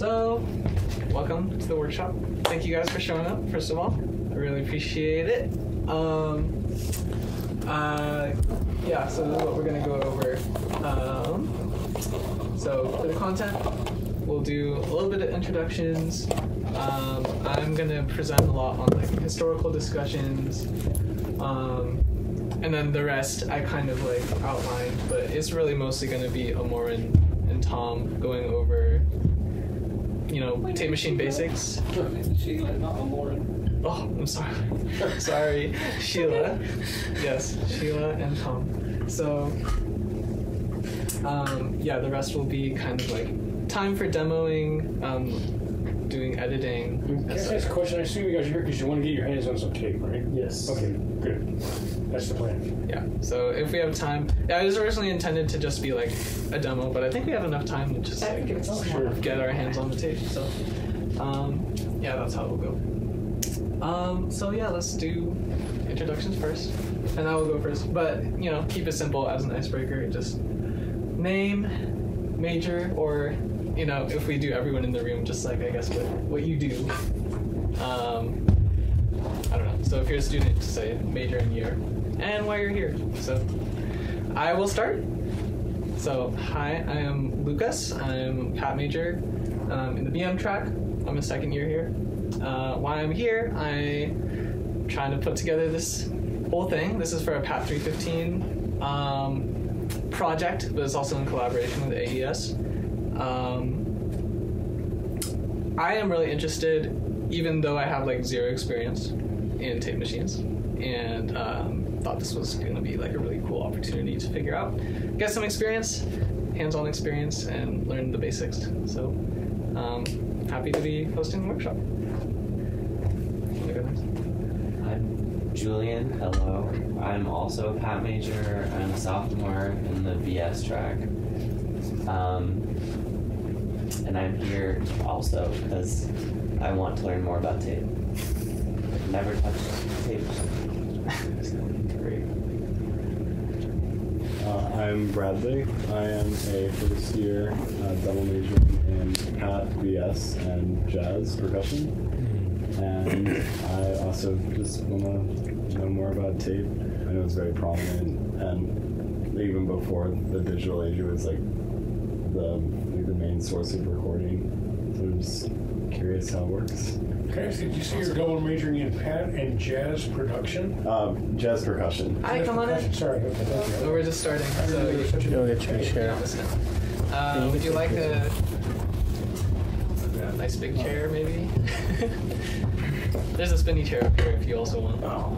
So, welcome to the workshop. Thank you guys for showing up, first of all. I really appreciate it. Yeah, so this is what we're going to go over. So, for the content, we'll do a little bit of introductions. I'm going to present a lot on like historical discussions. And then the rest I kind of like outlined, but it's really mostly going to be Amor and Tom going over, you know, tape machine basics. Sheila, not Amor. Oh, I'm sorry. Sorry, Sheila. Yes, Sheila and Tom. So, yeah, the rest will be kind of like time for demoing, doing editing. Can I ask a question? I assume you guys are here because you want to get your hands on some tape, right? Yes. Okay, good. That's the plan. Yeah, so if we have time, yeah, it was originally intended to just be like a demo, but I think we have enough time to just like, get our hands on the tape. So, yeah, that's how it will go. So yeah, let's do introductions first, and I will go first. But you know, keep it simple as an icebreaker. Just name, major, or you know, if we do everyone in the room, just like I guess what you do. I don't know. So if you're a student, just say major and year, and why you're here. So I will start. So hi, I am Lucas. I'm Pat major in the BM track. I'm a second year here. Why I'm here, I'm trying to put together this whole thing. This is for a Pat 315 project, but it's also in collaboration with AES. I am really interested, even though I have like zero experience in tape machines, and thought this was going to be like a really cool opportunity to figure out, get some experience, hands-on experience, and learn the basics. So happy to be hosting the workshop. I'm Julian. Hello. I'm also a Pat major. I'm a sophomore in the BS track. And I'm here also because I want to learn more about tape. I've never touched tape. Great. I'm Bradley. I am a first year double majoring in Pat, BS, and jazz percussion. And I also just want to know more about tape. I know it's very prominent, and even before the digital age, it was like the main source of recording. So I'm just curious how it works. Okay, so did you say you're double majoring in Pat and jazz production? Jazz percussion. Hi, come on in. Sorry, okay, thank you. So we're just starting. So You'll get your chair. would you like a nice big chair, maybe? There's a spinny chair up here if you also want. Oh.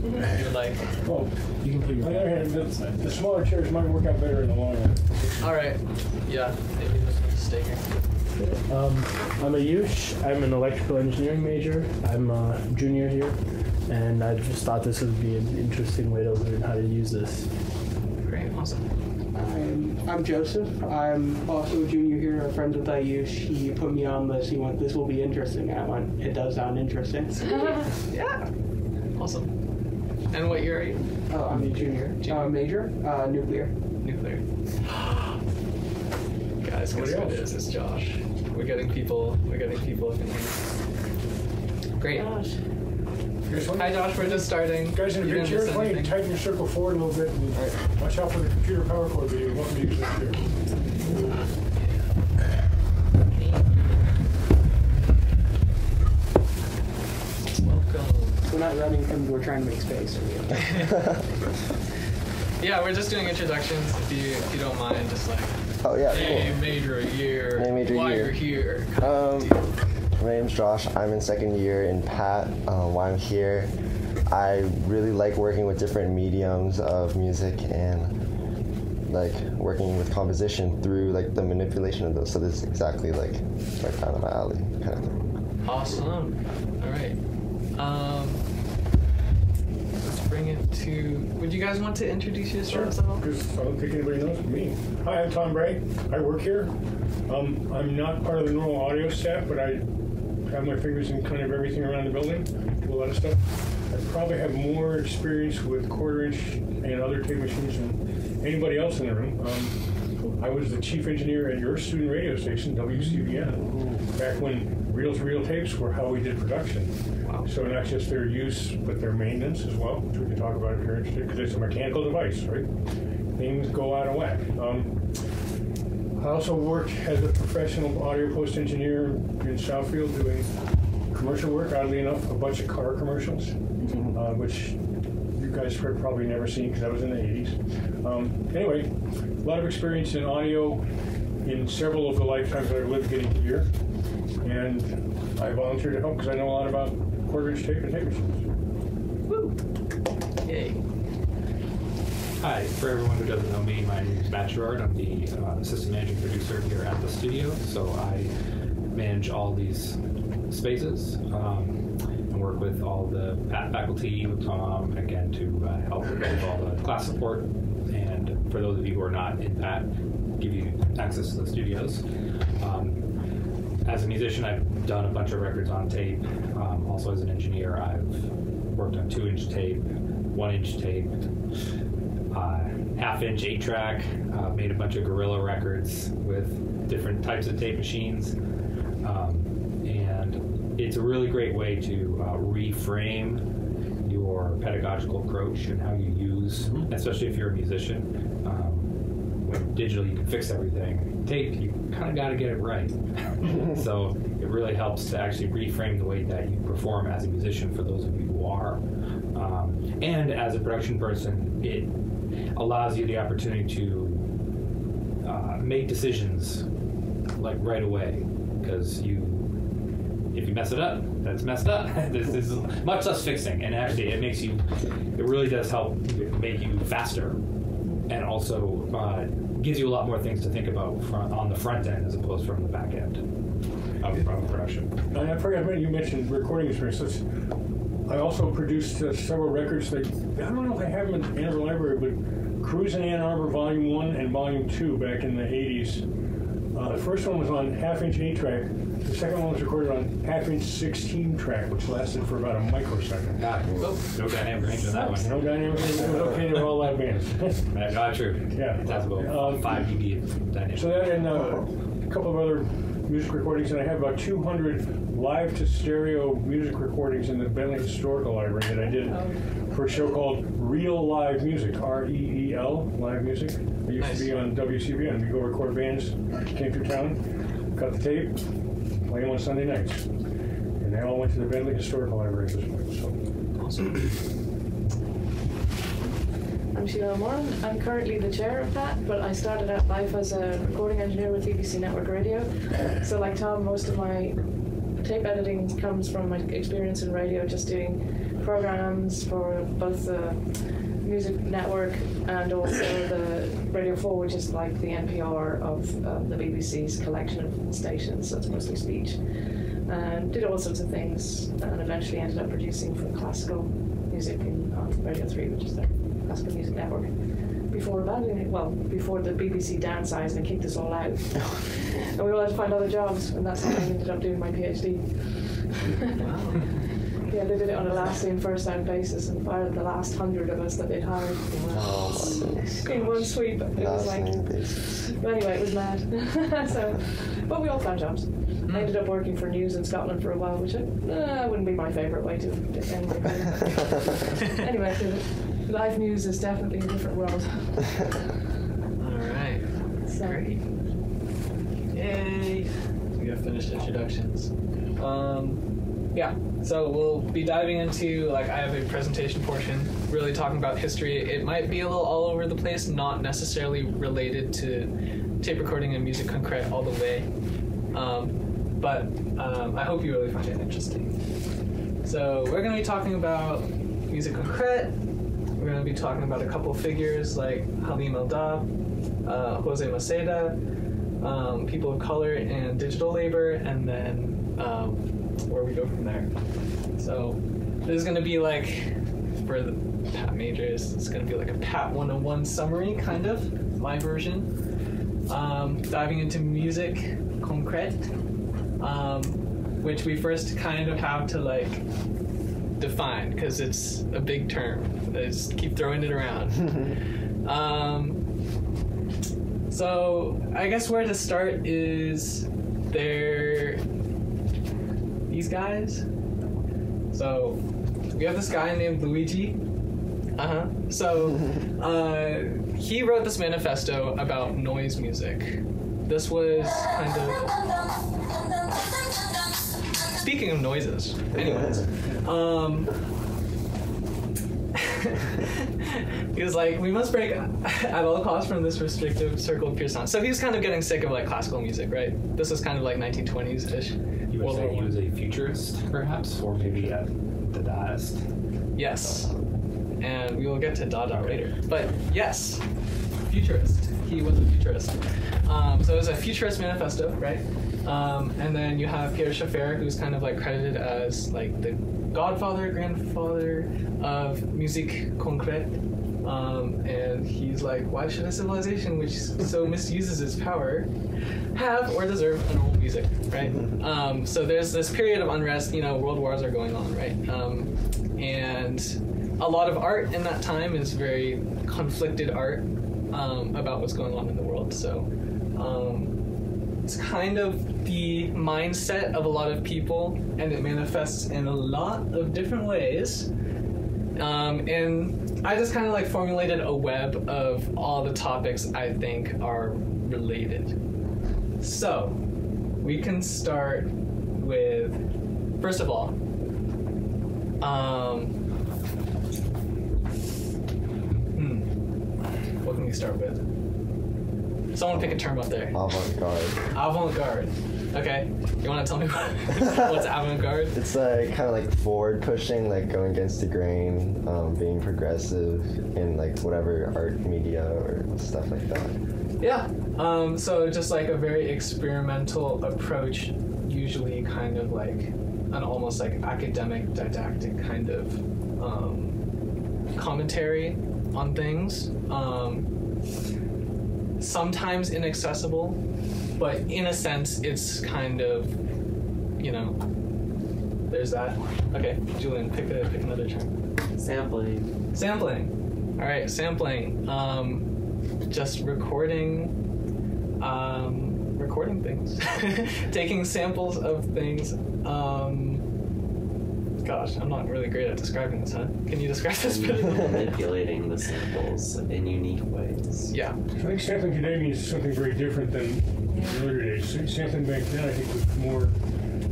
If you'd like. Well, you can put your on the other hand, the smaller chairs might work out better in the long run. All right. Yeah, maybe just stay here. I'm a Yush. I'm an electrical engineering major. I'm a junior here, and I just thought this would be an interesting way to learn how to use this. Great, awesome. I'm Joseph. I'm also a junior here. A friend with Ayush. He put me on this. He went, "This will be interesting." And I went, "It does sound interesting." Yeah. Awesome. And what year are you? I'm a junior. Major, nuclear. Nuclear. Guys, guess who it is? It's Josh. We're getting people up in here. Great. Hi Josh, we're just starting. Guys in a big chair, why don't you tighten your circle forward a little bit and watch out for the computer power cord video. Welcome to use this chair. Welcome. We're not running because we're trying to make space. Yeah, we're just doing introductions. If you don't mind, just like. Oh yeah, hey, cool. major year. Hey, major why year. you're here. My name's Josh. I'm in second year in Pat. Why I'm here, I really like working with different mediums of music and like working with composition through like the manipulation of those. So this is exactly like right down my alley kind of thing. Awesome. All right. Let's bring it to. Would you guys want to introduce yourselves at all? Because I don't think anybody knows me. Hi, I'm Tom Bray. I work here. I'm not part of the normal audio staff, but I have my fingers in kind of everything around the building. Do a lot of stuff. I probably have more experience with quarter-inch and other tape machines than anybody else in the room. I was the chief engineer at your student radio station, WCBN, back when reel-to-reel tapes were how we did production. Wow. So not just their use, but their maintenance as well, which we can talk about if you're interested, because it's a mechanical device, right? Things go out of whack. I also worked as a professional audio post engineer in Southfield doing commercial work, oddly enough, a bunch of car commercials, which you guys have probably never seen because I was in the 80s. Anyway, a lot of experience in audio in several of the lifetimes that I've lived getting here, and I volunteered to help because I know a lot about quarter-inch tape and tape machines. Woo! Yay. Hi, for everyone who doesn't know me, my name is Matt Gerard. I'm the assistant managing producer here at the studio, so I manage all these spaces and work with all the faculty, with Tom, again, to help with all the class support, and for those of you who are not in PAT, give you access to the studios. As a musician, I've done a bunch of records on tape. Also as an engineer, I've worked on 2-inch tape, 1-inch tape, half-inch 8-track, made a bunch of guerrilla records with different types of tape machines. And it's a really great way to reframe your pedagogical approach and how you use, especially if you're a musician. When digitally you can fix everything, tape, you kind of got to get it right. So it really helps to actually reframe the way that you perform as a musician for those of you who are. And as a production person, it allows you the opportunity to make decisions like right away, because if you mess it up, that's messed up. There's much less fixing, and actually it really does help make you faster, and also gives you a lot more things to think about on the front end as opposed from the back end of production. And I forgot, you mentioned recording experiences. I also produced several records that, I don't know if I have them in Ann Arbor Library, but Cruise in Ann Arbor Volume 1 and Volume 2 back in the 80s. The first one was on half-inch 8-track. The second one was recorded on half-inch 16-track, which lasted for about a microsecond. No dynamic range on that one. No dynamic range. It was okay to all live bands. Not true. Yeah. It has about 5 dB of dynamic. So that and a couple of other music recordings, and I have about 200 live-to-stereo music recordings in the Bentley Historical Library that I did for a show called Real Live Music, R-E-E-L, Live Music. I used to be on WCBN. We go record bands, came through town, cut the tape, play them on Sunday nights. And they all went to the Bentley Historical Library at this point. So. Awesome. I'm Sheila Moran. I'm currently the chair of that, but I started out life as a recording engineer with BBC Network Radio. So like Tom, most of my tape editing comes from my experience in radio, just doing programs for both the music network and also the Radio 4, which is like the NPR of the BBC's collection of stations, so it's mostly speech. And did all sorts of things, and eventually ended up producing for classical music on Radio 3, which is their classical music network. Before the BBC downsized and kicked us all out. And we all had to find other jobs, and that's how I ended up doing my PhD. Wow. Yeah, they did it on a last in, first out basis and fired the last 100 of us that they'd hired. In one sweep. It was like, but anyway, it was mad. So, but we all found jobs. I ended up working for News in Scotland for a while, which wouldn't be my favourite way to end my career. Anyway, live news is definitely a different world. Alright. Sorry. Yay! We have finished introductions. Yeah, so we'll be diving into, I have a presentation portion, really talking about history. It might be a little all over the place, not necessarily related to tape recording and musique concrète all the way. But I hope you really find it interesting. So we're going to be talking about musique concrète. We're going to be talking about a couple figures like Halim El-Dabh, Jose Maceda, people of color and digital labor, and then where we go from there. So this is going to be for the PAT majors, it's going to be like a PAT 101 summary, kind of, my version. Diving into musique concrète, which we first kind of have to define, because it's a big term. I just keep throwing it around. So I guess where to start is these guys. So we have this guy named Luigi. So he wrote this manifesto about noise music. This was kind of, speaking of noises, anyways, he was like, we must break at all costs from this restrictive circle of pure sound. So he was kind of getting sick of like classical music, right? This was kind of like 1920s-ish. You would say he was a futurist, perhaps, or maybe a Dadaist. Yes, and we will get to Dada later. But yes, futurist. He was a futurist. So it was a futurist manifesto, right? And then you have Pierre Schaeffer, who's kind of like credited as like the godfather, grandfather of musique concrète. And he's like, why should a civilization which so misuses its power have or deserve a normal music, right? So there's this period of unrest, world wars are going on, right? And a lot of art in that time is very conflicted art about what's going on in the world. So it's kind of the mindset of a lot of people, and it manifests in a lot of different ways. And I just kind of like formulated a web of all the topics I think are related. So we can start with, first of all, what can we start with? Someone pick a term up there. Avant-garde. Avant-garde. Okay. You want to tell me what's avant-garde? It's kind of like forward-pushing, like going against the grain, being progressive in like whatever art media or stuff like that. Yeah. So just like a very experimental approach, usually kind of like an almost like academic, didactic kind of commentary on things. Sometimes inaccessible, but in a sense, it's kind of, there's that. Okay, Julian, pick another term. Sampling. All right, sampling. Just recording things, taking samples of things. Gosh, I'm not really great at describing this, huh? Can you describe this better? Manipulating the samples in unique ways. Yeah. I think sampling today means something very different than in earlier days. Sampling back then, I think,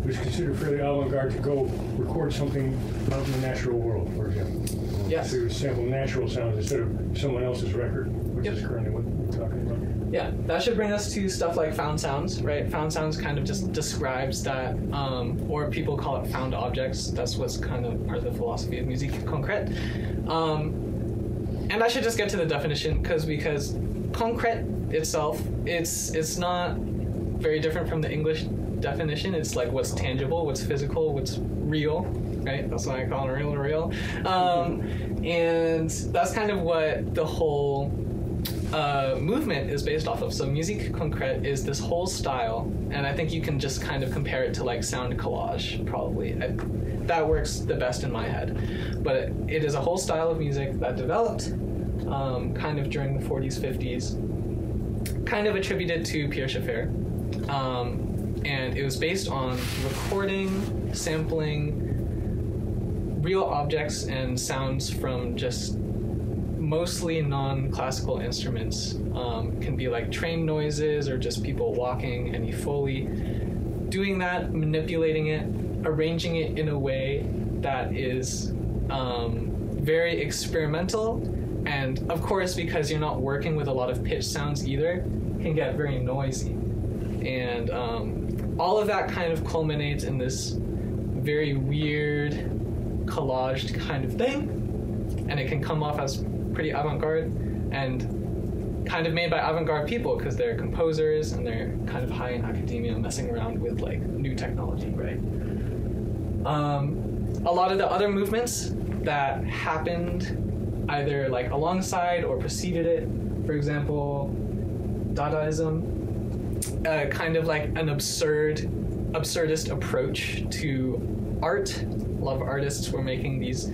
was considered fairly avant-garde to go record something out in the natural world, for example. Yes. So you would sample natural sounds instead of someone else's record, which is currently what we're talking about. Yeah, that should bring us to stuff like found sounds, right? Found sounds kind of just describes that, or people call it found objects. That's what's kind of part of the philosophy of musique concrète. And I should just get to the definition because concrète itself, it's not very different from the English definition. It's like what's tangible, what's physical, what's real, right? That's why I call it real. And that's kind of what the whole movement is based off of. So musique concrète is this whole style, and I think you can just kind of compare it to like sound collage, probably. That works the best in my head. But it is a whole style of music that developed kind of during the 40s, 50s, kind of attributed to Pierre Schaeffer. And it was based on recording, sampling real objects and sounds from just mostly non-classical instruments. Can be like train noises or just people walking, any Foley. Doing that, manipulating it, arranging it in a way that is very experimental, and of course, because you're not working with a lot of pitch sounds either, can get very noisy. And all of that kind of culminates in this very weird collaged kind of thing, and it can come off as pretty avant-garde and kind of made by avant-garde people because they're composers and they're kind of high in academia messing around with like new technology, right? A lot of the other movements that happened either like alongside or preceded it, for example, Dadaism, kind of like an absurdist approach to art A lot of artists were making these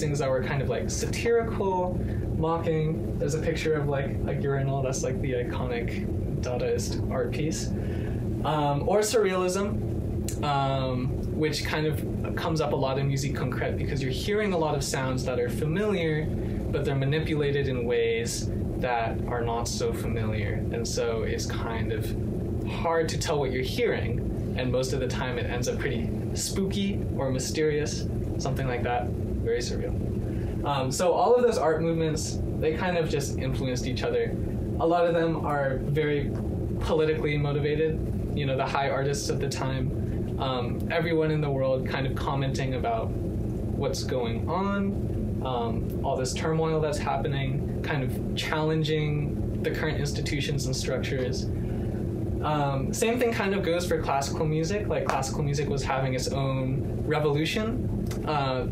things that were kind of like satirical, mocking. There's a picture of like a urinal. That's like the iconic Dadaist art piece. Or surrealism, which kind of comes up a lot in musique concrète because you're hearing a lot of sounds that are familiar, but they're manipulated in ways that are not so familiar. And so it's kind of hard to tell what you're hearing. And most of the time it ends up pretty spooky or mysterious, something like that. Very surreal. So all of those art movements, they kind of just influenced each other. A lot of them are very politically motivated. You know, the high artists of the time, everyone in the world kind of commenting about what's going on, all this turmoil that's happening, kind of challenging the current institutions and structures. Same thing kind of goes for classical music. Like classical music was having its own revolution.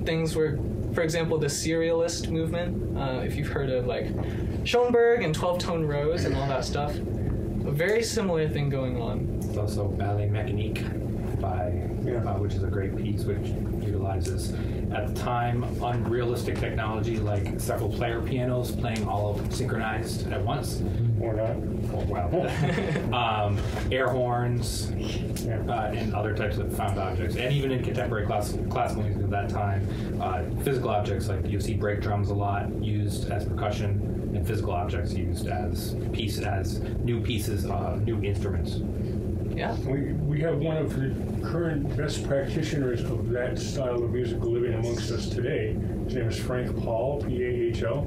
Things were, for example, the serialist movement. If you've heard of like Schoenberg and 12-tone rose and all that stuff, a very similar thing going on. It's also Ballet Mécanique which is a great piece which utilizes, at the time, unrealistic technology like several player pianos playing all synchronized at once. Or not. Oh, wow. Air horns and other types of found objects. And even in contemporary classical music of that time, physical objects like you see brake drums a lot used as percussion, and physical objects used as new pieces, new instruments. Yeah. We have one of the current best practitioners of that style of music living amongst us today. His name is Frank Paul, P-A-H-L.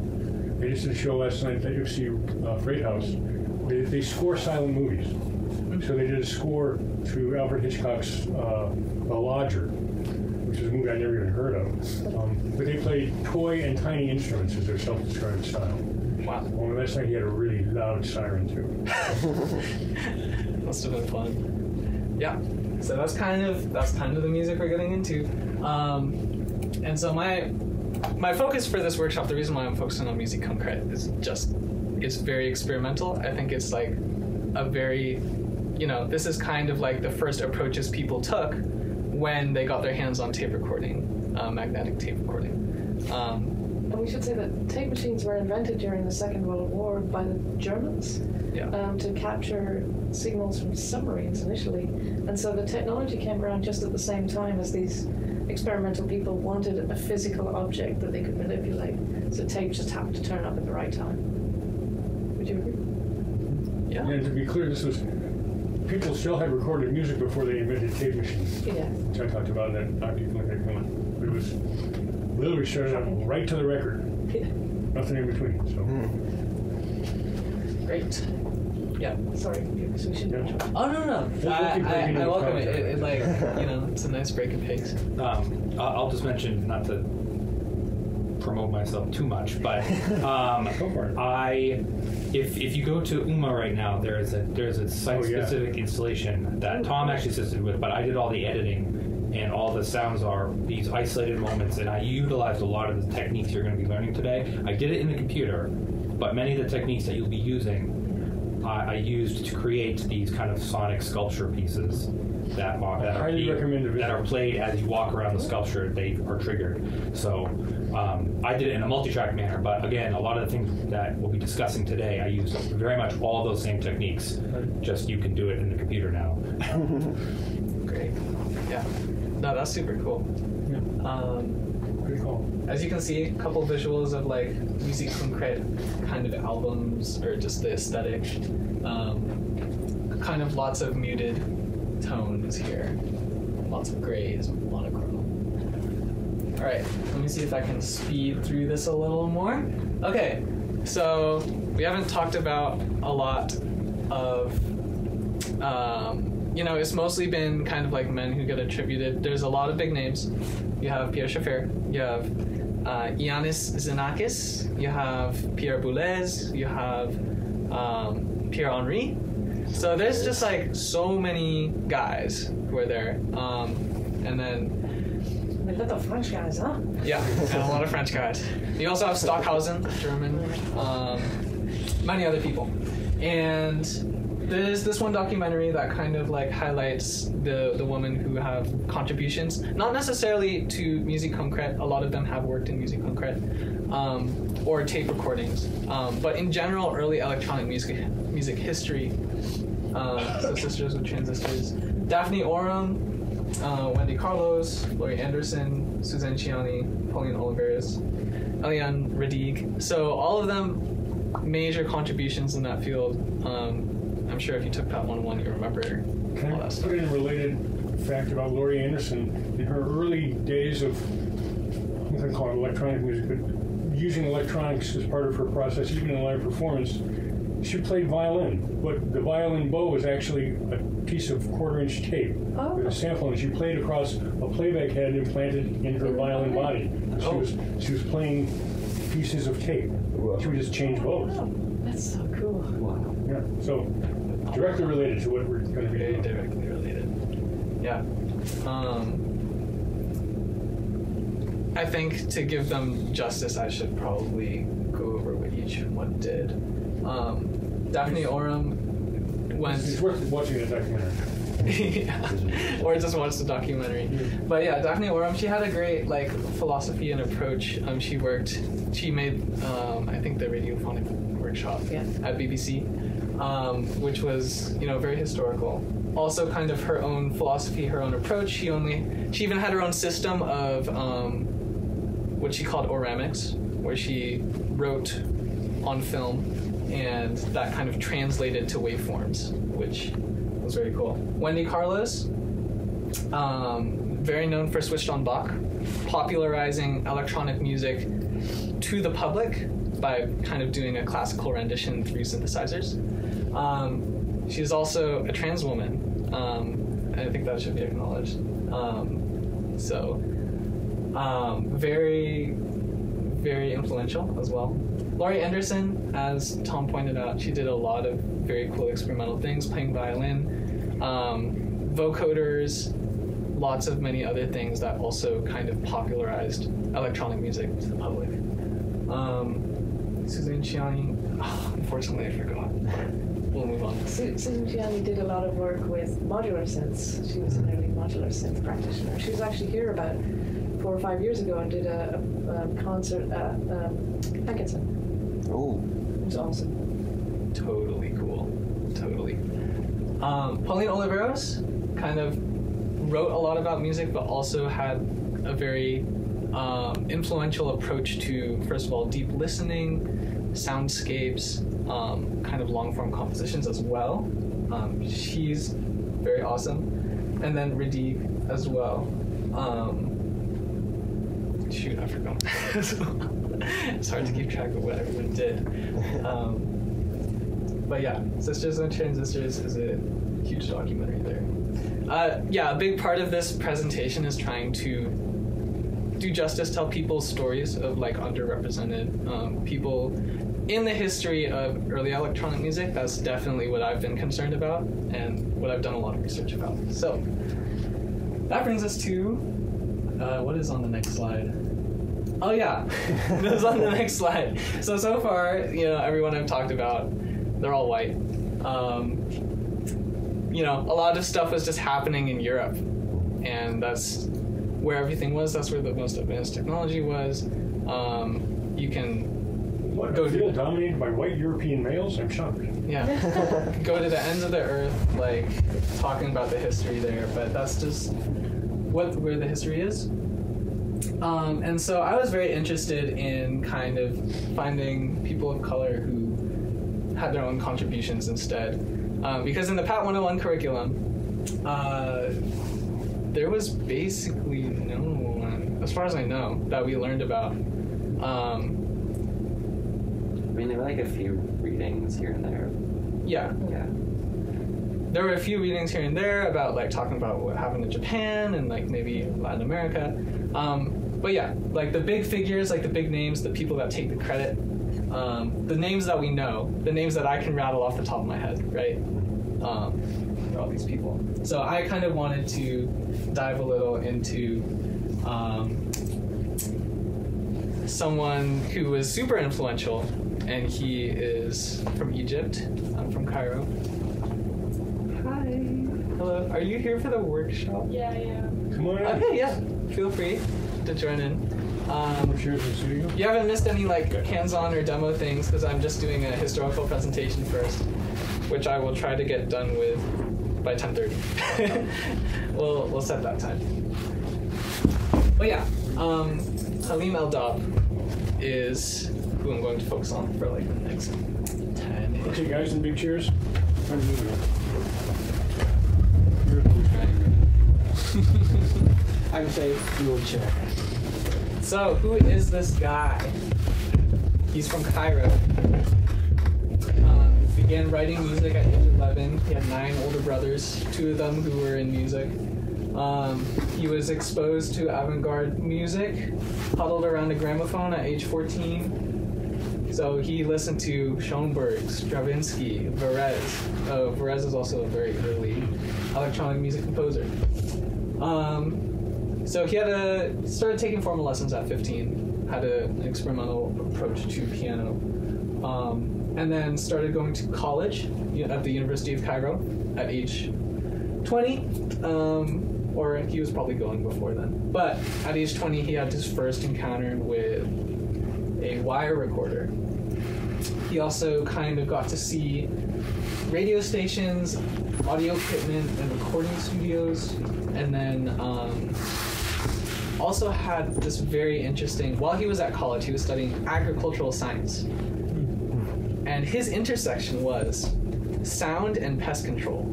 They just did a show last night at the UFC Freight House. They score silent movies. So they did a score to Alfred Hitchcock's The Lodger, which is a movie I never even heard of. But they played toy and tiny instruments as their self-described style. Wow. Well, last night he had a really loud siren too. Must have been fun. Yeah. So that's kind of the music we're getting into. And so my focus for this workshop, the reason why I'm focusing on musique concrète is just it's very experimental. I think it's like a very, this is kind of like the first approaches people took when they got their hands on tape recording, magnetic tape recording. And we should say that tape machines were invented during the Second World War by the Germans to capture signals from submarines initially. And so the technology came around just at the same time as these experimental people wanted a physical object that they could manipulate. So tape just happened to turn up at the right time. Would you agree? Yeah. And to be clear, people still had recorded music before they invented tape machines. Yeah. Which I talked about in that documentary coming. But it was literally started up right to the record. Yeah. Nothing in between. So. Great. Yeah. Sorry, so we shouldn't. Yeah. Oh no. I welcome it. It like it's a nice break of pace. I'll just mention, not to promote myself too much, but if you go to UMA right now, there's a site-specific installation that Tom actually assisted with, but I did all the editing, and all the sounds are these isolated moments, and I utilized a lot of the techniques you're going to be learning today. I did it in the computer, but many of the techniques that you'll be using, I used to create these kind of sonic sculpture pieces that are played as you walk around the sculpture. They are triggered. So I did it in a multi-track manner, but again, a lot of the things that we'll be discussing today, I use very much all those same techniques. Just you can do it in the computer now. Great. Yeah. No, that's super cool. Pretty cool. As you can see, a couple visuals of like musique concrète kind of albums, or just the aesthetic. Kind of lots of muted tones here. Lots of grays, monochrome. All right, let me see if I can speed through this a little more. Okay, so we haven't talked about a lot of, it's mostly been kind of like men who get attributed. There's a lot of big names. You have Pierre Schaeffer, you have Ioannis Xenakis, you have Pierre Boulez, you have Pierre Henry. So there's just like so many guys who are there. And then They've got the French guys, huh? yeah, and a lot of French guys. You also have Stockhausen, German, many other people. And there's this one documentary that kind of like highlights the women who have contributions, not necessarily to musique concrète. A lot of them have worked in musique concrète or tape recordings, but in general, early electronic music history. So Sisters with Transistors, Daphne Oram, Wendy Carlos, Laurie Anderson, Suzanne Ciani, Pauline Oliveros, Eliane Redig. So all of them major contributions in that field. I'm sure if you took Pat 101, you remember Can all I that stuff. put in a related fact about Laurie Anderson? In her early days of, I'm going to call it electronic music, but using electronics as part of her process, even in live performance, she played violin, but the violin bow was actually a piece of 1/4-inch tape with a sample, and she played across a playback head implanted in her violin body. She was playing pieces of tape. She would just change bows. That's so cool. Wow. Yeah, so directly related to what we're going to be Very doing. directly related. Yeah. I think to give them justice, I should probably go over what each one did. Daphne Oram went. It's worth watching the documentary. Yeah. Or just watch the documentary. But yeah, Daphne Oram, she had a great like philosophy and approach. She made I think the radiophonic workshop at BBC, which was very historical. Also kind of her own philosophy, her own approach. She even had her own system of what she called oramics, where she wrote on film and that kind of translated to waveforms, which was very cool. Wendy Carlos, very known for Switched on Bach, popularizing electronic music to the public by kind of doing a classical rendition through synthesizers. She's also a trans woman. I think that should be acknowledged. Very, very influential as well. Laurie Anderson, as Tom pointed out, she did a lot of very cool experimental things, playing violin, vocoders, lots of many other things that also kind of popularized electronic music to the public. Suzanne Ciani, unfortunately I forgot. We'll move on. Susan Gianni did a lot of work with modular synths. She was an early modular synth practitioner. She was actually here about 4 or 5 years ago and did a concert at Atkinson. Oh. It was awesome. Totally cool. Totally. Pauline Oliveros kind of wrote a lot about music, but also had a very influential approach to, first of all, deep listening, soundscapes, kind of long-form compositions as well. She's very awesome. And then Redig as well. Shoot, I forgot. It's hard to keep track of what everyone did. But yeah, Sisters and Transistors is a huge documentary there. A big part of this presentation is trying to do justice, tell people's stories of like underrepresented people in the history of early electronic music. That's definitely what I've been concerned about and what I've done a lot of research about. So that brings us to what is on the next slide? Oh yeah, this is on the next slide. So far, everyone I've talked about, they're all white. A lot of stuff was just happening in Europe, and that's where everything was. That's where the most advanced technology was. You can go to dominated by white European males. I'm shocked. Yeah, go to the ends of the earth, like talking about the history there. But that's just where the history is. And so I was very interested in kind of finding people of color who had their own contributions instead. Because in the Pat 101 curriculum, there was basically no one, as far as I know, that we learned about. There were like a few readings here and there. Yeah. There were a few readings here and there about like talking about what happened in Japan and like maybe Latin America. But yeah, like the big figures, like the big names, the people that take the credit, the names that we know, the names that I can rattle off the top of my head, right? All these people. So I kind of wanted to dive a little into someone who was super influential, and he is from Egypt. I'm from Cairo. Hello. Are you here for the workshop? Yeah, I am. Come on in. Okay, yeah. Feel free to join in. You haven't missed any like hands-on or demo things because I'm just doing a historical presentation first, which I will try to get done with by 10:30. We'll set that time. But yeah, Halim El-Dabh is who I'm going to focus on for like the next 10. Okay, guys in big chairs. I would say wheelchair. So, who is this guy? He's from Cairo. Began writing music at age 11. He had 9 older brothers, 2 of them who were in music. He was exposed to avant-garde music, huddled around a gramophone at age 14. So he listened to Schoenberg, Stravinsky, Varese. Varese is also a very early electronic music composer. So he started taking formal lessons at 15, had an experimental approach to piano, and then started going to college at the University of Cairo at age 20, or he was probably going before then. But at age 20, he had his first encounter with a wire recorder. He also kind of got to see radio stations, audio equipment, and recording studios, and then also had this very interesting, while he was at college, he was studying agricultural science. And his intersection was sound and pest control.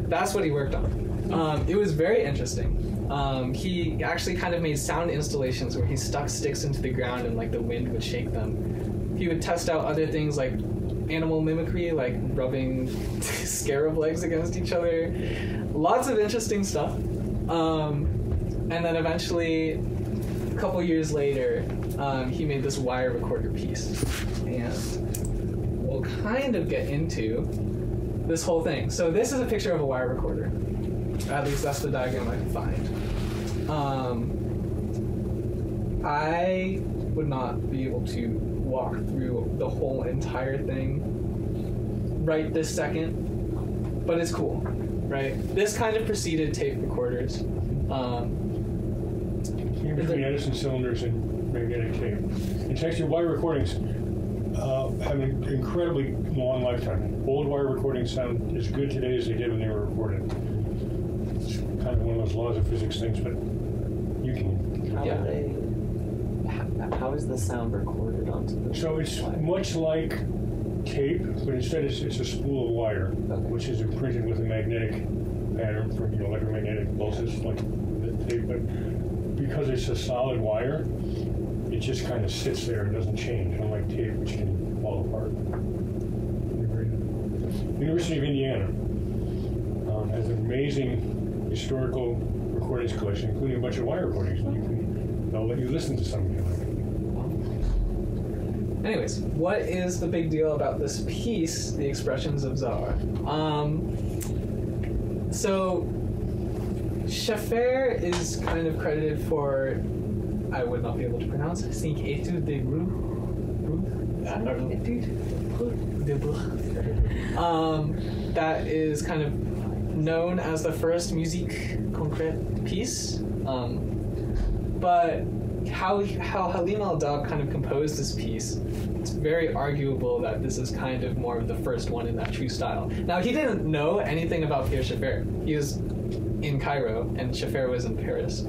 That's what he worked on. It was very interesting. He actually kind of made sound installations where he stuck sticks into the ground and like the wind would shake them. He would test out other things like animal mimicry, like rubbing scarab legs against each other. Lots of interesting stuff. And then eventually, a couple years later, he made this wire recorder piece. And we'll kind of get into this whole thing. So this is a picture of a wire recorder. At least that's the diagram I can find. I would not be able to walk through the whole entire thing right this second, but it's cool, right? This kind of preceded tape recorders. Between Edison cylinders and magnetic tape. It's actually wire recordings have an incredibly long lifetime. Old wire recordings sound as good today as they did when they were recorded. It's kind of one of those laws of physics things, but you can. How is the sound recorded onto the So it's much like tape, but instead it's a spool of wire, which is imprinted with a magnetic pattern from electromagnetic pulses like the tape. But because it's a solid wire, it just kind of sits there and doesn't change, unlike tape, which can fall apart. University of Indiana has an amazing historical recordings collection, including a bunch of wire recordings. They'll let you listen to some if you like. Anyways, what is the big deal about this piece, The Expressions of Zara? So Schaffer is kind of credited for, I would not be able to pronounce, Cinq Études de Bruch. I don't know. That is kind of known as the first musique, concrète piece. But how Halim El-Dabh kind of composed this piece, it's very arguable that this is kind of more of the first one in that true style. Now, he didn't know anything about Pierre Schaffer. He was in Cairo, and Schaffer was in Paris.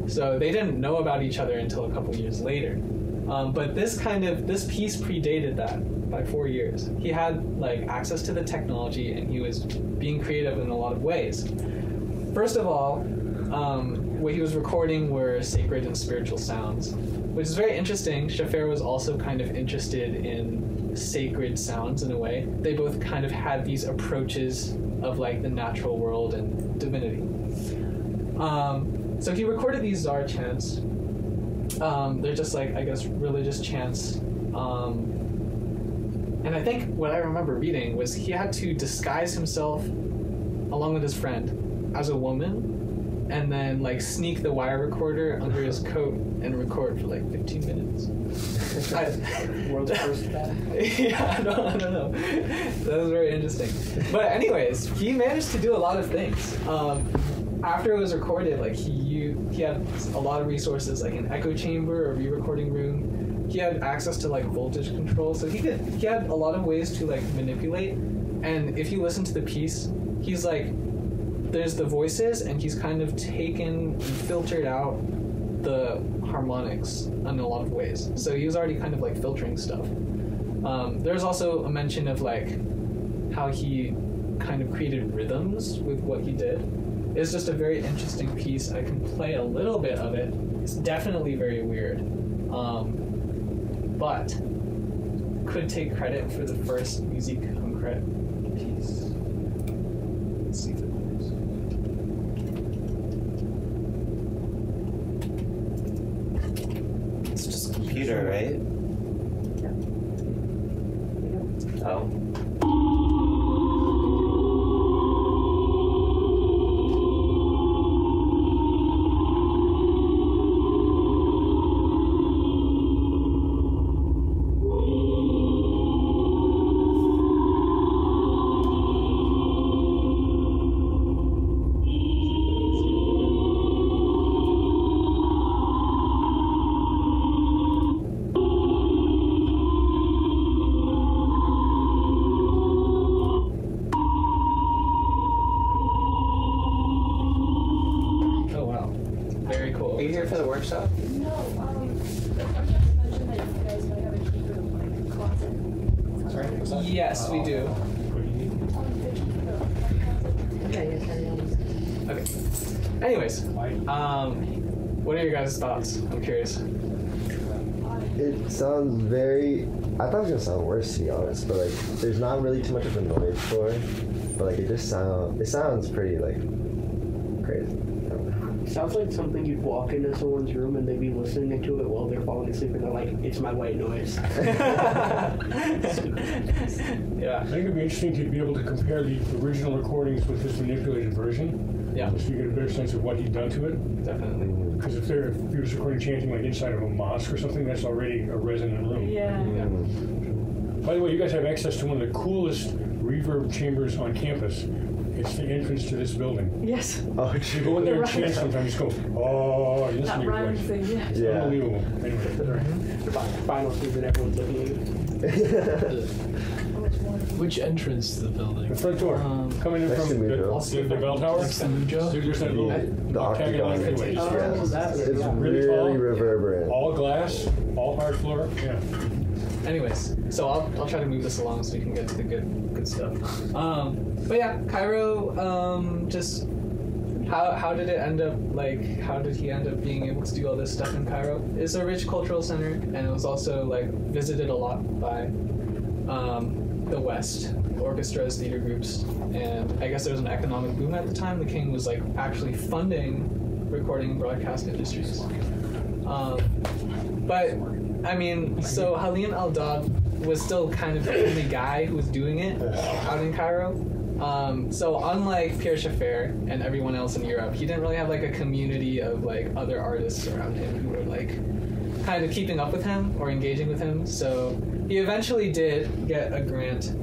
So they didn't know about each other until a couple years later. But this piece predated that by 4 years. He had like access to the technology, and he was being creative in a lot of ways. First of all, what he was recording were sacred and spiritual sounds, which is very interesting. Schaffer was also kind of interested in sacred sounds in a way. They both kind of had these approaches of like the natural world and divinity. So he recorded these Zar chants. They're just like, I guess, religious chants. And I think what I remember reading was he had to disguise himself along with his friend as a woman and then like sneak the wire recorder under his coat and record for like 15 minutes. World's first bat. Yeah, I don't know. That was very interesting. But anyways, he managed to do a lot of things. After it was recorded, like he had a lot of resources, like an echo chamber, a re-recording room. He had access to like voltage control, so he had a lot of ways to like manipulate. And if you listen to the piece, he's like, there's the voices, and he's kind of taken and filtered out the harmonics in a lot of ways. So he was already kind of like filtering stuff. There's also a mention of like how he kind of created rhythms with what he did. It's just a very interesting piece. I can play a little bit of it. It's definitely very weird, but could take credit for the first musique concrète piece. Let's see if it works. It's just a computer, right? Oh. No, I'm just mentioning that you guys might have a key for the closet. Yes, we do. Okay. Anyways, what are your guys' thoughts? I'm curious. It sounds very... I thought it was gonna sound worse, to be honest, but like, there's not really too much of a noise for it, but like, it sounds pretty like crazy. Sounds like something you'd walk into someone's room and they'd be listening to it while they're falling asleep, and they're like, "It's my white noise." Yeah. I think it'd be interesting to be able to compare the original recordings with this manipulated version. Yeah. So you get a better sense of what he'd done to it. Definitely. Because if he was recording chanting like inside of a mosque or something, that's already a resonant room. Yeah. By the way, you guys have access to one of the coolest reverb chambers on campus. It's the entrance to this building. Yes. Oh, you go in there and chant sometimes, just go, oh, you listen That to your rhyme voice. thing, yeah. It's Yeah. unbelievable. Anyway. The final season, everyone's looking at you. Which entrance to the building? The front door. Coming in Next from to the Mujo. bell tower. Next to Mujo? There's that little The octagon. entryway. Oh, Yeah. that's It's Really really tall. reverberant. All glass, all hard floor. Yeah. Anyways, so I'll try to move this along so we can get to the good stuff. But yeah, Cairo, just how did it end up, like, how did he end up being able to do all this stuff in Cairo? It's a rich cultural center, and it was also like visited a lot by the West, orchestras, theater groups, and I guess there was an economic boom at the time. The king was like actually funding recording and broadcast industries. But I mean, so Halim El-Dabh was still kind of the only guy who was doing it out in Cairo. So unlike Pierre Schaeffer and everyone else in Europe, he didn't really have like a community of like other artists around him who were like kind of keeping up with him or engaging with him. So he eventually did get a grant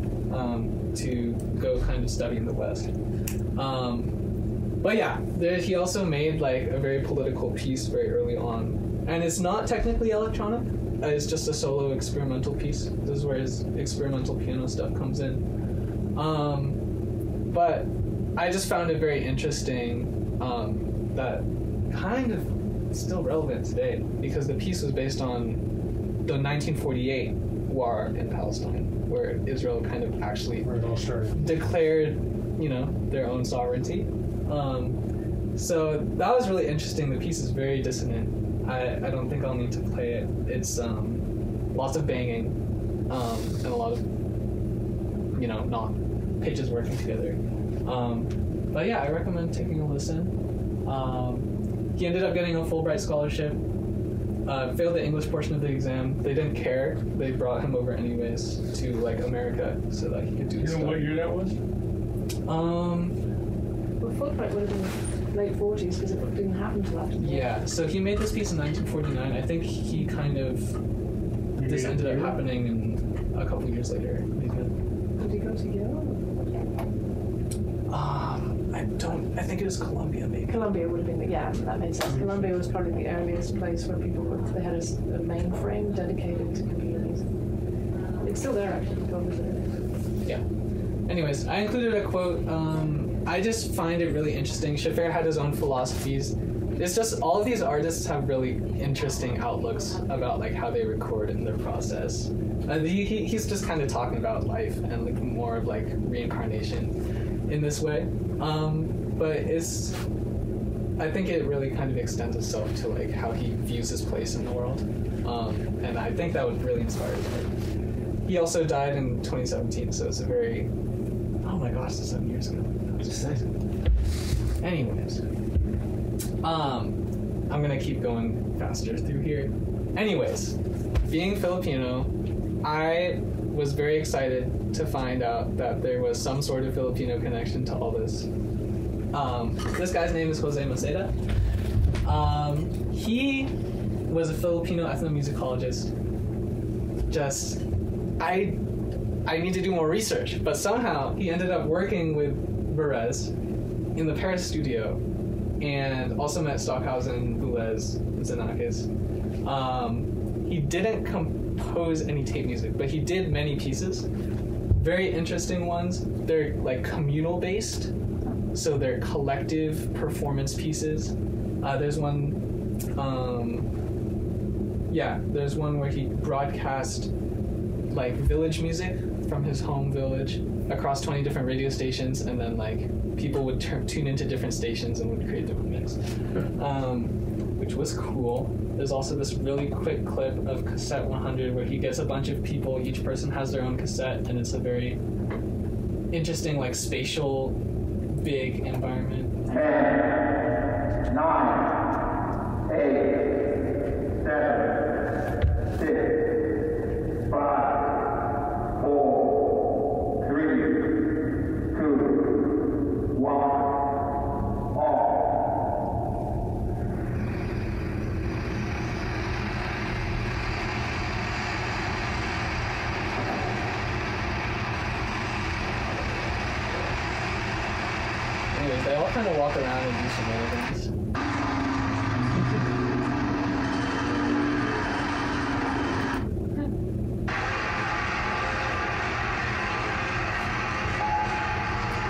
to go kind of study in the West. But yeah, he also made like a very political piece very early on, and it's not technically electronic. It's just a solo experimental piece. This is where his experimental piano stuff comes in. But I just found it very interesting that kind of still relevant today, because the piece was based on the 1948 war in Palestine, where Israel kind of actually Where it all started. declared, their own sovereignty. So that was really interesting. The piece is very dissonant. I don't think I'll need to play it. It's lots of banging and a lot of not pitches working together. But yeah, I recommend taking a listen. He ended up getting a Fulbright scholarship. Failed the English portion of the exam. They didn't care. They brought him over anyways to like America so that he could do You know stuff. what year that was? Well, Fulbright would have been late 40s because it didn't happen to that. Yeah, so he made this piece in 1949. I think he kind of, this ended up happening in a couple years later. Maybe. Did he go to Yale? I think it was Columbia, maybe. Columbia would have been, that makes sense. Columbia was probably the earliest place where people they had a mainframe dedicated to computers. It's still there, actually. Go visit it. Yeah. Anyways, I included a quote. I just find it really interesting. Schaffer had his own philosophies. It's just all of these artists have really interesting outlooks about like how they record in their process. He's just kind of talking about life and like more of like reincarnation in this way. But I think it really kind of extends itself to like how he views his place in the world. And I think that would really inspire his art. He also died in 2017, so it's a very, oh my gosh, that's 7 years ago. Anyways, I'm gonna keep going faster through here. Anyways, being Filipino, I was very excited to find out that there was some sort of Filipino connection to all this. This guy's name is Jose Maceda. He was a Filipino ethnomusicologist. I need to do more research, but somehow he ended up working with Berez in the Paris studio and also met Stockhausen, Boulez, and Xenakis. He didn't compose any tape music, but he did many pieces. Very interesting ones. They're like communal based, so they're collective performance pieces. There's one where he broadcast like village music from his home village across 20 different radio stations, and then like people would tune into different stations and would create different mix, which was cool. There's also this really quick clip of Cassette 100 where he gets a bunch of people, each person has their own cassette, and it's a very interesting like spatial big environment. 10, 9, 8, 7, 6, 5, 4, 3, 2, 1, off. Anyways, they all kind of walk around and do some other things.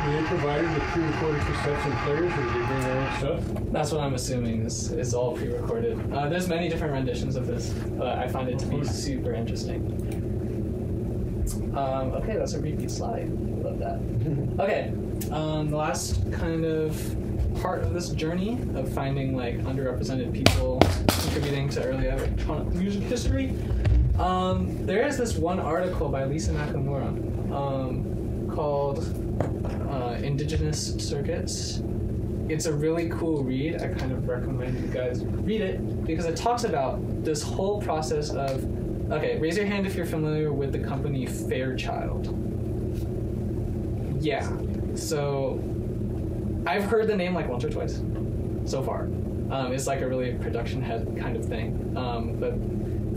Were they provided with pre-recorded cassettes and players, or did they bring their own stuff? That's what I'm assuming is all pre-recorded. There's many different renditions of this, but I find it to be super interesting. Okay, that's a repeat slide. Love that. Okay, the last kind of part of this journey of finding like underrepresented people contributing to early electronic music history. There is this one article by Lisa Nakamura called Indigenous Circuits. It's a really cool read. I kind of recommend you guys read it because it talks about this whole process of, okay, raise your hand if you're familiar with the company Fairchild. Yeah, so I've heard the name like once or twice so far. It's like a really production head kind of thing. But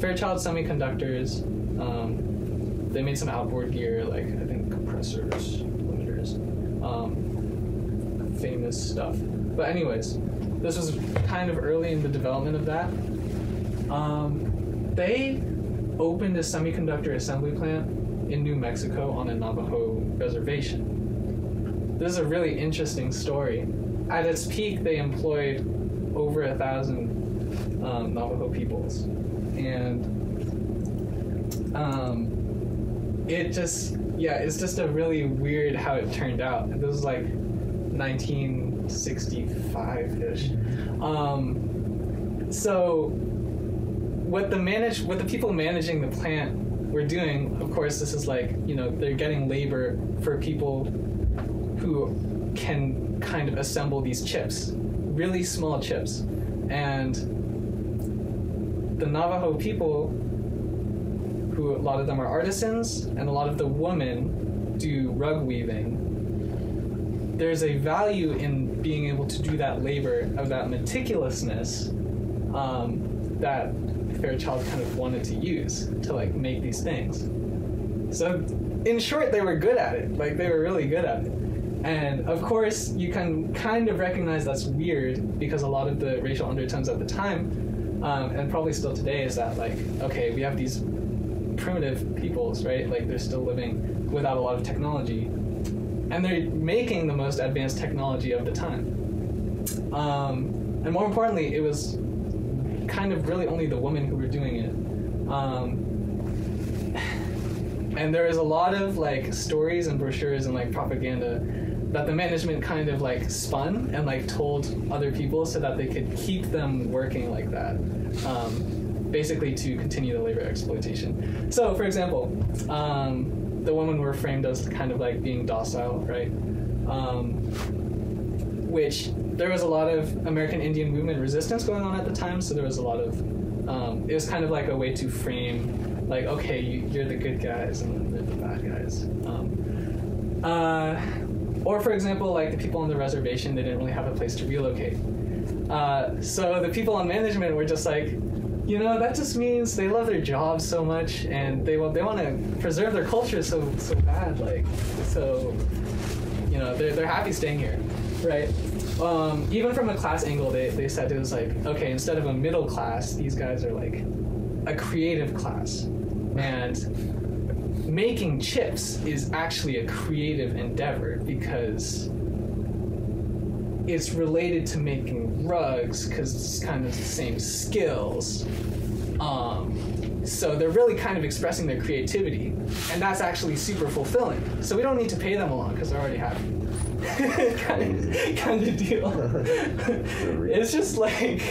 Fairchild Semiconductors, they made some outboard gear, like I think compressors, limiters, famous stuff. But anyways, this was kind of early in the development of that. They opened a semiconductor assembly plant in New Mexico on a Navajo reservation. This is a really interesting story. At its peak, they employed over 1,000 Navajo peoples. And it's just a really weird how it turned out. This was like 1965-ish. So what the people managing the plant were doing, of course, this is like, they're getting labor for people who can kind of assemble these chips, really small chips. And the Navajo people, who a lot of them are artisans, and a lot of the women do rug weaving. There's a value in being able to do that labor, of that meticulousness, that Fairchild kind of wanted to use to like make these things. So in short, they were good at it. Like they were really good at it. And of course, you can kind of recognize that's weird because a lot of the racial undertones at the time, and probably still today, is that like, okay, we have these primitive peoples, right? Like they're still living without a lot of technology, and they're making the most advanced technology of the time. And more importantly, it was kind of really only the women who were doing it. And there is a lot of like stories and brochures and like propaganda that the management kind of like spun and like told other people so that they could keep them working like that, basically to continue the labor exploitation. So for example, the women were framed as kind of like being docile, right? Which there was a lot of American Indian movement resistance going on at the time, so there was a lot of, it was kind of like a way to frame, like, okay, you're the good guys and they're the bad guys. Or for example, like the people on the reservation, they didn't really have a place to relocate. So the people on management were just like, you know, that just means they love their jobs so much and they want to preserve their culture so bad, like, so, you know, they're happy staying here, right? Even from a class angle, they said it was like, okay, instead of a middle class, these guys are like a creative class. And making chips is actually a creative endeavor because it's related to making rugs because it's kind of the same skills. So they're really kind of expressing their creativity, and that's actually super fulfilling. So we don't need to pay them a lot because they're already happy. kind of deal. It's just like,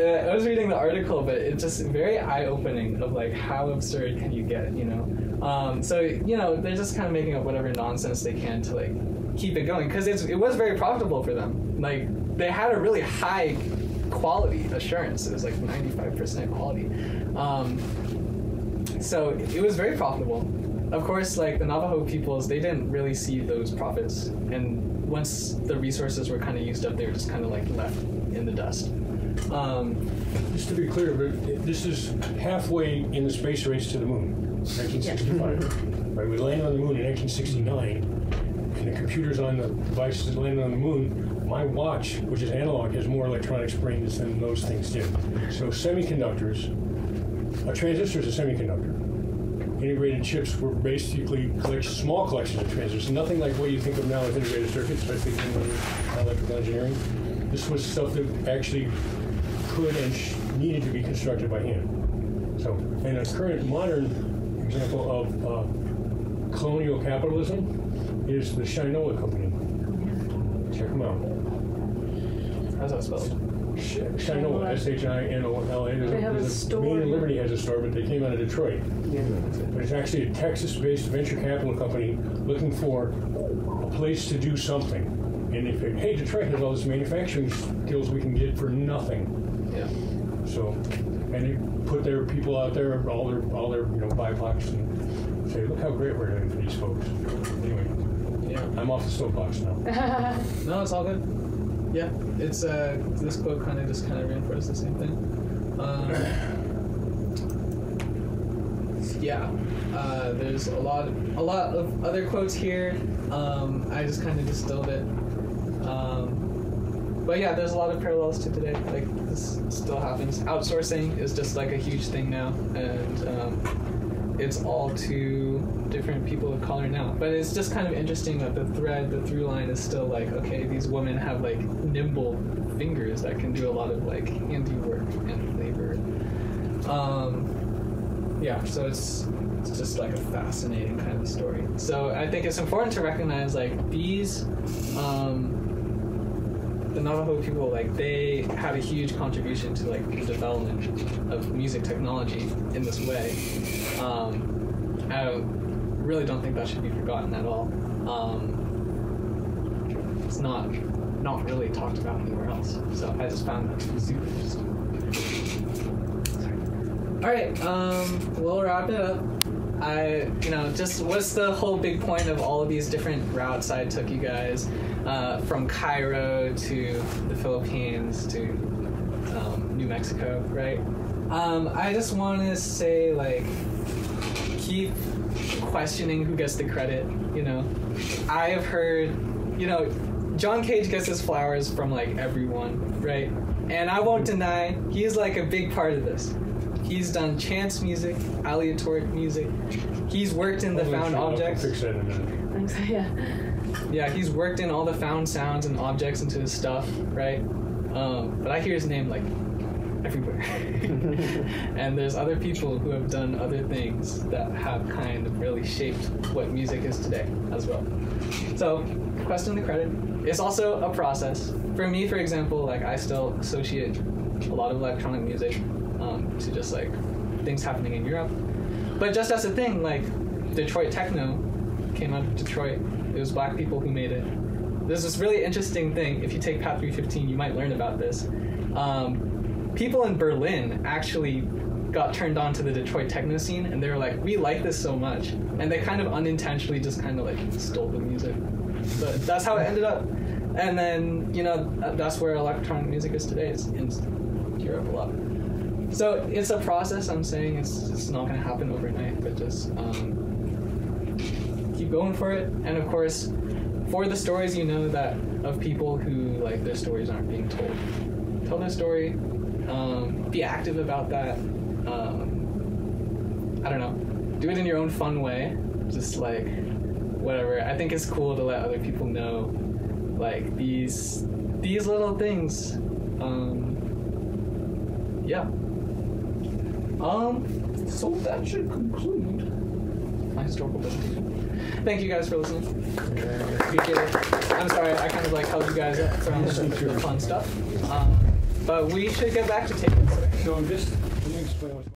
I was reading the article, but it's just very eye-opening of like how absurd can you get, you know? So, you know, they're just kind of making up whatever nonsense they can to like keep it going because it was very profitable for them. Like they had a really high quality assurance. It was like 95% quality. So it was very profitable. Of course, like the Navajo peoples, they didn't really see those profits. And once the resources were kind of used up, they were just kind of like left in the dust. Just to be clear, this is halfway in the space race to the moon, 1965. Right, we landed on the moon in 1969, and the computers on the devices that landed on the moon, my watch, which is analog, has more electronics brains than those things did. So semiconductors, a transistor is a semiconductor. Integrated chips were basically small collections of transistors, nothing like what you think of now as integrated circuits, especially in electrical engineering. This was stuff that actually could and needed to be constructed by hand. So, and a current modern example of colonial capitalism is the Shinola Company. Check them out. How's that spelled? Shinola, S-H-I-N-O-L-A. They have a store. Maine and Liberty has a store, but they came out of Detroit. Yeah. But it's actually a Texas-based venture capital company looking for a place to do something. And if it, hey, Detroit has all this manufacturing skills we can get for nothing. Yeah. So, and they put their people out there, all their you know, BIPOCs, and say, look how great we're doing for these folks. Anyway, Yeah. I'm off the soapbox now. No, it's all good. Yeah, it's this quote kind of reinforces the same thing. Yeah, there's a lot of other quotes here. I just kind of distilled it. But yeah, there's a lot of parallels to today. Like this still happens. Outsourcing is just like a huge thing now, and it's all to different people of color now. But it's just kind of interesting that the through line is still like, okay, these women have like nimble fingers that can do a lot of like handiwork and labor. Yeah, so it's just like a fascinating kind of story. So I think it's important to recognize like these, the Navajo people, like they had a huge contribution to like the development of music technology in this way. I really don't think that should be forgotten at all. It's not really talked about anywhere else. So I just found that super interesting. All right, we'll wrap it up. just what's the whole big point of all of these different routes I took you guys, from Cairo to the Philippines to New Mexico, right? I just want to say, like, keep questioning who gets the credit, you know? I have heard, you know, John Cage gets his flowers from, like, everyone, right? And I won't deny, he's, like, a big part of this. He's done chance music, aleatoric music. He's worked in the found objects. Fix that in a minute. Thanks. Yeah. Yeah, he's worked in all the found sounds and objects into his stuff, right? But I hear his name, like, everywhere. And there's other people who have done other things that have kind of really shaped what music is today as well. So, question the credit. It's also a process. For me, for example, like, I still associate a lot of electronic music to just, like, things happening in Europe. But just as a thing, like, Detroit techno came out of Detroit. It was black people who made it. There's this really interesting thing. If you take Pat 315, you might learn about this. People in Berlin actually got turned on to the Detroit techno scene, and they were like, we like this so much. And they kind of unintentionally just kind of, like, stole the music. But that's how it ended up. And then, you know, that's where electronic music is today. It's in Europe a lot. So it's a process. I'm saying it's not going to happen overnight, but just keep going for it. And of course, for the stories you know that of people who, like, their stories aren't being told, tell their story. Be active about that. I don't know. Do it in your own fun way. Just, like, whatever. I think it's cool to let other people know, like, these little things. Yeah. So that should conclude my historical presentation. Thank you guys for listening. Appreciate it. I'm sorry, I kind of, like, held you guys up from the fun stuff. But we should get back to taking. So just let me explain what's